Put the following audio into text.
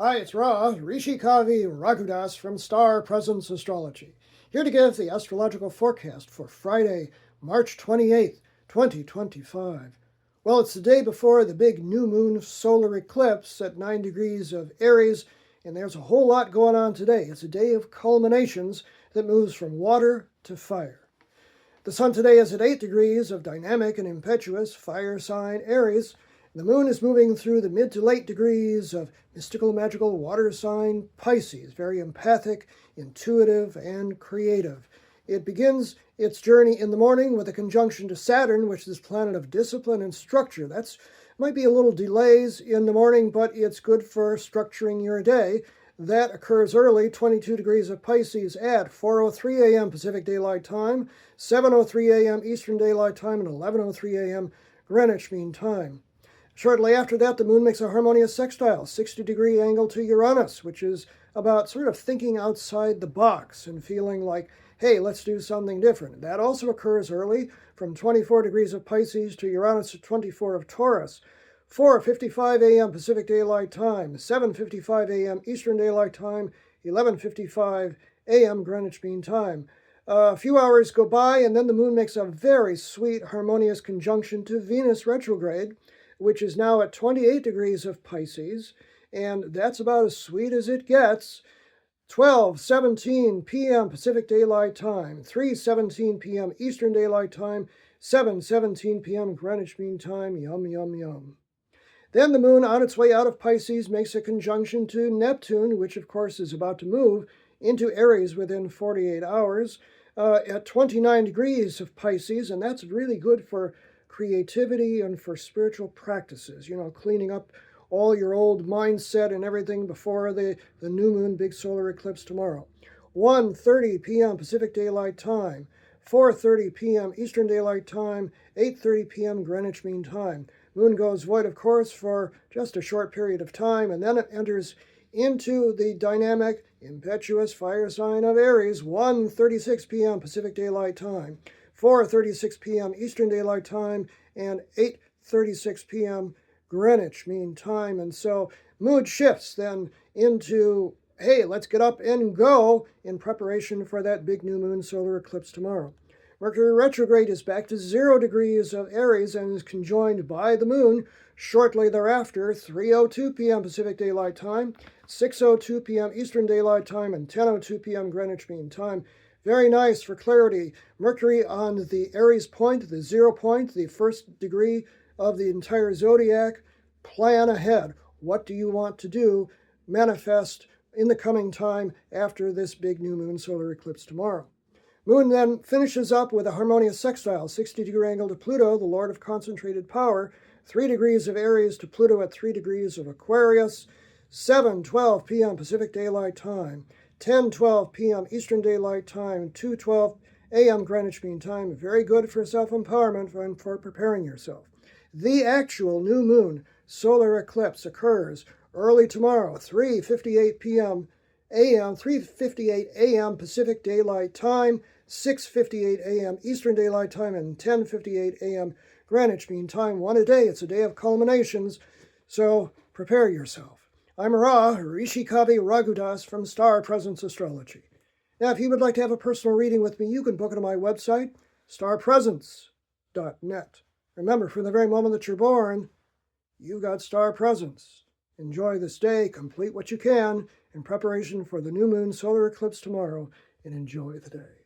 Hi, it's Ra, Rishi Kavi Raghudas from Star Presence Astrology, here to give the astrological forecast for Friday, March 28th, 2025. Well, it's the day before the big new moon solar eclipse at 9 degrees of Aries, and there's a whole lot going on today. It's a day of culminations that moves from water to fire. The sun today is at 8 degrees of dynamic and impetuous fire sign Aries. The moon is moving through the mid to late degrees of mystical, magical water sign Pisces, very empathic, intuitive, and creative. It begins its journey in the morning with a conjunction to Saturn, which is planet of discipline and structure. That's might be a little delays in the morning, but it's good for structuring your day. That occurs early, 22 degrees of Pisces at 4:03 a.m. Pacific Daylight Time, 7:03 a.m. Eastern Daylight Time, and 11:03 a.m. Greenwich Mean Time. Shortly after that, the moon makes a harmonious sextile, 60-degree angle to Uranus, which is about sort of thinking outside the box and feeling like, hey, let's do something different. That also occurs early, from 24 degrees of Pisces to Uranus at 24 of Taurus, 4:55 a.m. Pacific Daylight Time, 7:55 a.m. Eastern Daylight Time, 11:55 a.m. Greenwich Mean Time. A few hours go by, and then the moon makes a very sweet harmonious conjunction to Venus retrograde, which is now at 28 degrees of Pisces, and that's about as sweet as it gets. 12:17 p.m. Pacific Daylight Time, 3:17 p.m. Eastern Daylight Time, 7:17 p.m. Greenwich Mean Time, yum, yum, yum. Then the moon, on its way out of Pisces, makes a conjunction to Neptune, which of course is about to move into Aries within 48 hours, at 29 degrees of Pisces, and that's really good for creativity and for spiritual practices, cleaning up all your old mindset and everything before the new moon big solar eclipse tomorrow. 1:30 p.m. Pacific Daylight Time, 4:30 p.m. Eastern Daylight Time, 8:30 p.m. Greenwich Mean Time. Moon goes void, of course, for just a short period of time, and then it enters into the dynamic, impetuous fire sign of Aries, 1:36 p.m. Pacific Daylight Time, 4:36 p.m. Eastern Daylight Time, and 8:36 p.m. Greenwich Mean Time. And so mood shifts then into, hey, let's get up and go in preparation for that big new moon solar eclipse tomorrow. Mercury retrograde is back to 0 degrees of Aries and is conjoined by the moon shortly thereafter, 3:02 p.m. Pacific Daylight Time, 6:02 p.m. Eastern Daylight Time, and 10:02 p.m. Greenwich Mean Time. Very nice for clarity. Mercury on the Aries Point, the 0 point, the first degree of the entire zodiac. Plan ahead. What do you want to do? Manifest in the coming time after this big new moon solar eclipse tomorrow. Moon then finishes up with a harmonious sextile, 60-degree angle to Pluto, the lord of concentrated power, 3 degrees of Aries to Pluto at 3 degrees of Aquarius, 7:12 p.m. Pacific Daylight Time, 10:12 p.m. Eastern Daylight Time, 2:12 a.m. Greenwich Mean Time. Very good for self-empowerment and for preparing yourself. The actual new moon solar eclipse occurs early tomorrow, 3:58 p.m. 3:58 a.m. Pacific Daylight Time, 6:58 a.m. Eastern Daylight Time, and 10:58 a.m. Greenwich Mean Time. One a day. It's a day of culminations, so prepare yourself. I'm Ra, Rishi Kavi Raghudas from Star Presence Astrology. Now, if you would like to have a personal reading with me, you can book it on my website, starpresence.net. Remember, from the very moment that you're born, you've got star presence. Enjoy this day, complete what you can in preparation for the new moon solar eclipse tomorrow, and enjoy the day.